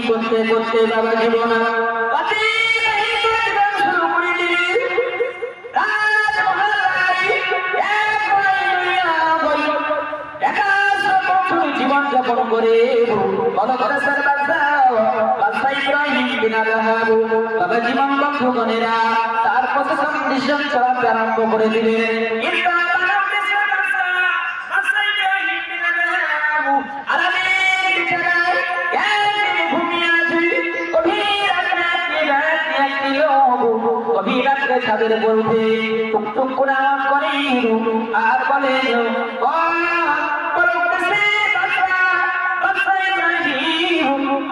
করতে করতে বাবা জীবন জীবন যাপন করে বাবা জীবন বন্ধুগণেরা তার পথে সংমিশ্রণ চলাতে আরম্ভ করে দিলেন। ছাদের উপর উঠে টুকটুক করে আওয়াজ করে আর বলে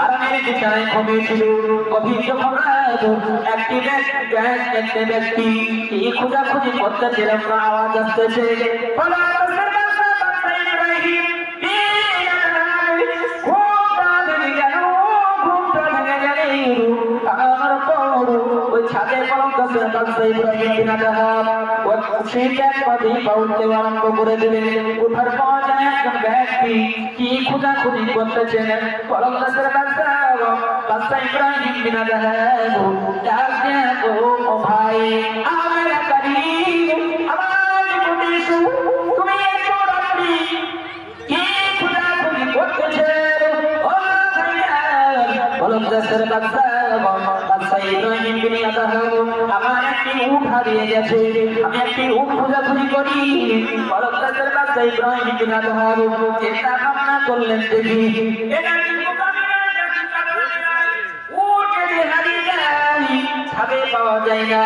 আরামের বিছানায় ঘুমিয়েছিল। গভীর যখন একটি ব্যক্তি খোঁজাখুঁজি করতেছিলেন, আওয়াজ আসতেছে ছাদের আরম্ভ করে দিলেন। উঠার পর একজন ব্যক্তি কি খোঁজাখুঁজি করতেছেন, কলম গাছের বাদশা ইব্রাহিম বিন আদহাব ডাক দেন, ও ভাই আমার কারীম আমার কুটিসু তুমি এত রাত্রি কি খোঁজাখুঁজি করতেছেন? ও ভাইয়া কলম গাছের বাদশা ইব্রাহিম বিন আদহাব আমার একটি উট হারিয়ে গেছে, আমি একটি উট খোঁজাখুঁজি করি। কলম গাছের বাদশা ইব্রাহিম বিন আদহাব চিন্তা ভাবনা করলেন, দেখি এটা পাওয়া যায় না,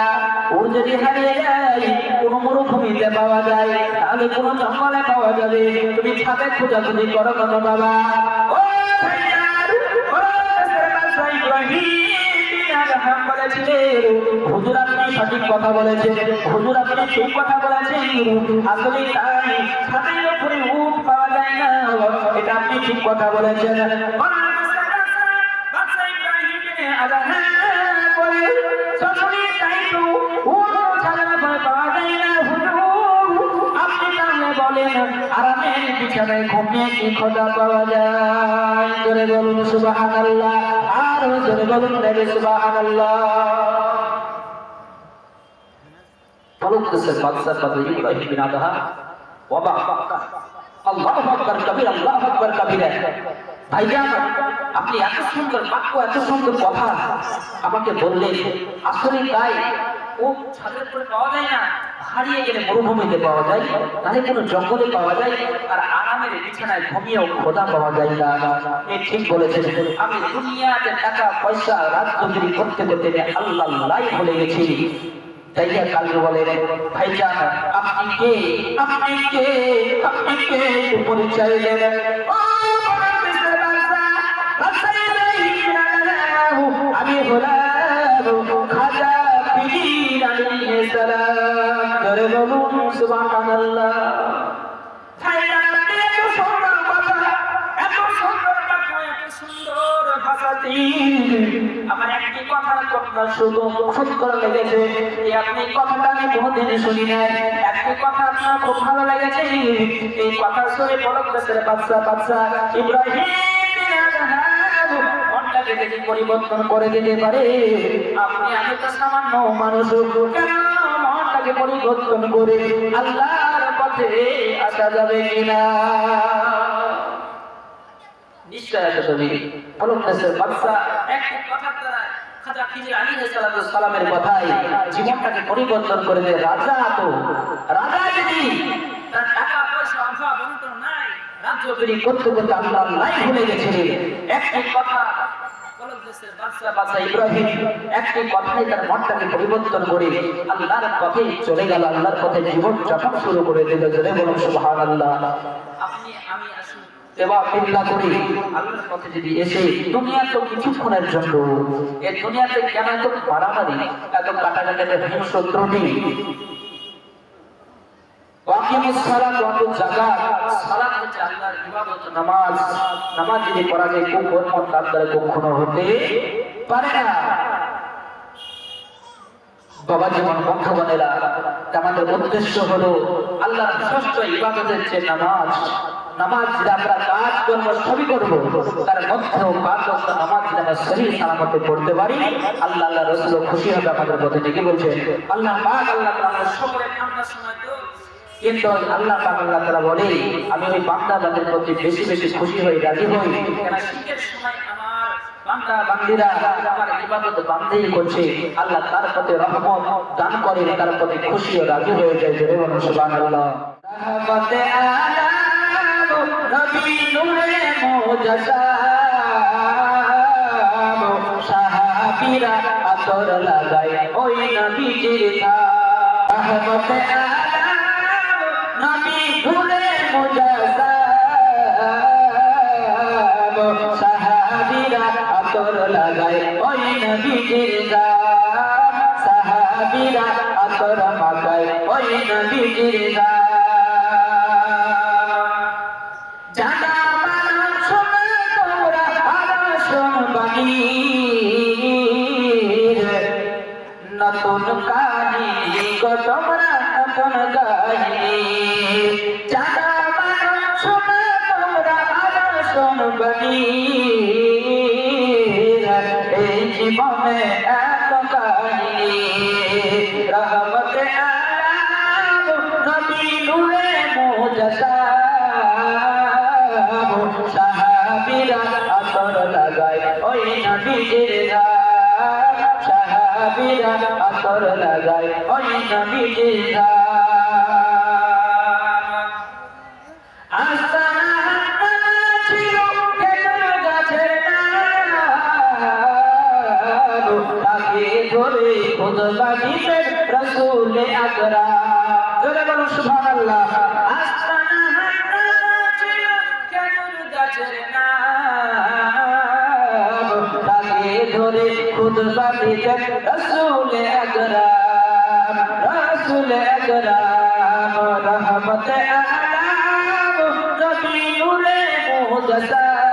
ও যদি হারিয়ে যায় কোন মরুভূমিতে পাওয়া যায়, তাহলে কোন জঙ্গলে পাওয়া যাবে। তুমি ছাদে খোঁজাখুঁজি করো কেন বাবা? ও হুজুর আপনি সঠিক কথা বলেছেন, হুজুর আপনি ঠিক কথা বলেছেন, আসলে তাই ছাদের উপরে উট পাওয়া যায় না, এটা আপনি ঠিক কথা বলেছেন। আরামের বিছানায় ঘুমিয়ে কি খোদা পাওয়া যায়? জোরে বলুন সুবহানাল্লাহ, আর জোরে বলুন সুবহানাল্লাহ। ইব্রাহিম বিন আদহাব ওয়া আল্লাহু আকবার কবীর, আল্লাহু আকবার কবীর। ভাইজান আপনি এত সুন্দর বাক্য, এত সুন্দর কথা আমাকে বললেন, আসলে তাই ও ছাদের উপরে পাওয়া যায় না, হারিয়ে গেলে মরুভূমিতে পাওয়া যায়, তাহলে কোনো জঙ্গলে পাওয়া যায়, আর আরামের বিছানায় ঘুমিয়েও খোদা পাওয়া যায় না। এ ঠিক বলেছেন। আমি দুনিয়াতে টাকা পয়সা রাজনীতি করতে করতে আল্লাহ ভুলে গেছি। তাইয়া কালকে বলে, ভাইজান আপনি কে, আপনি কে, আপনি কে পরিচয় দেন? আমি হলাম খাজা পীর আলাইহিস সালাম। জোরে বলুন সুবহানাল্লাহ। আমার একটি কথা আপনার শুধু সুন্দর লেগেছে, আপনি কথাটা আমি কোনোদিন শুনি নাই, একটি কথা আপনার খুব ভালো লেগেছে, এই কথা শুনে পলক দেশের বাদশা ইব্রাহিম মনটাকে দেখে পরিবর্তন করে দিতে পারে। আপনি আমি তো সামান্য মানুষ, কেন মনটাকে পরিবর্তন করে আল্লাহর পথে আসা যাবে কিনা? নিশ্চয় আসা যাবে। পলক দেশের বাদশা একটি কথার দ্বারা খাজা খিজির আলাইহিস সালামের কথাই জীবনটাকে পরিবর্তন করে দেয়। রাজা যদি তার টাকা পয়সা অভাব অনটন নাই, রাজ্যগিরি করতে করতে আল্লাহ ভুলে গেছিলেন, একটি কথা পলক দেশের বাদশা ইব্রাহিম একটি কথাই তার মনটাকে পরিবর্তন করে আল্লাহর পথে চলে গেল, আল্লাহর পথে জীবন যাপন শুরু করে দিল। জোরে বলুন সুবহানাল্লাহ। আপনি আমি আসুন করি আল্লাহর পথে যদি এসে, দুনিয়া তো কিছুক্ষণের জন্য, এই দুনিয়াতে কেন এত মারামারি, এত কাটাকাটি, হিংস্র ত্রুটি? নামাজ যদি পড়া যায় কুকর্ম তার দ্বারা কখনো হতে পারে না। বাবা জীবন বন্ধুগণেরা, আমাদের উদ্দেশ্য হলো আল্লাহর শ্রেষ্ঠ ইবাদতের যে নামাজ। নামাজ যেটা আমরা কাজ করবো সবই করবো, তার মধ্যেও 5 ওয়াক্ত নামাজ যেটা সহি সালামতে পড়তে পারি, আল্লাহ আল্লাহ রাসূল খুশি হবে আমাদের প্রতি। কি বলছেন আল্লাহ পাক? আল্লাহ তাআলা সকলে ঠান্ডা সময় তো, কিন্তু আল্লাহ পাক আল্লাহ তাআলা বলে আমি ওই বান্দাদের প্রতি বেশি বেশি খুশি হই, রাজি হই, কেন শীতের সময় আমার বান্দা বান্দীরা আমার ইবাদত বান্দেই করছে, আল্লাহ তার প্রতি রহমত দান করে, তার প্রতি খুশি ও রাজি হয়ে যায়। জোরে বলুন সুবহানাল্লাহ। রাহমাতে আলাম নবী নূরে মুজাসসাম, সাহাবীরা আতর লাগায় ওই নবীজির নাম। রাহমাতে আলাম নবী নূরে মুজাসসাম, সাহাবীরা আতর লাগায় ওই নবীজির নাম। সাহাবীরা আতর মাখায় ওই নবীজির নাম। জানা মানো শোনো তোমরা আরশন বাণীর, নতুন কাহিনী গো তোমরা নতুন কাহিনী। জানা মানো শোনো তোমরা আরশন বাণীর, এই জীবনে এত কাহিনী। রহমতে আলাম নবী নূরে মুজাসসাম, সাহাবীরা আতর লাগায় ওই নবীজির নাম। সাহাবীরা আতর লাগায় ওই নবীজির নাম। আস্তানা ছিল খেজুর গাছের নাম, তাকে ধরে খুতবা দিতেন রাসূল আকরাম। জোরে বলুন সুবহানাল্লাহ। আস্তানা ছিল খেজুর গাছের নাম, তাকে ধরে খুতবা দিতেন রাসূল আকরাম। রাসূল আকরাম রহমতে আলাম নবী নূরে মুজাসসাম,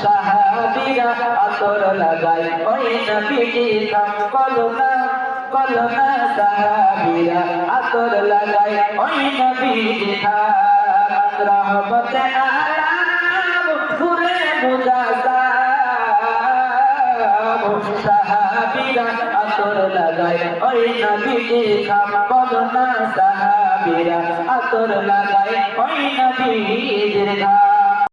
সাহাবীরা আতর লাগায় ওই নবীজির নাম। কলমা কলমা সাহাবীরা আতর লাগায় ওই নবীজির নাম। রহমতে আলাম নূরে মুজাসসাম, সাহাবীরা আতর লাগায় ওই নবীজির নাম। কলমা সাহাবীরা আতর লাগায় ওই নবীজির নাম।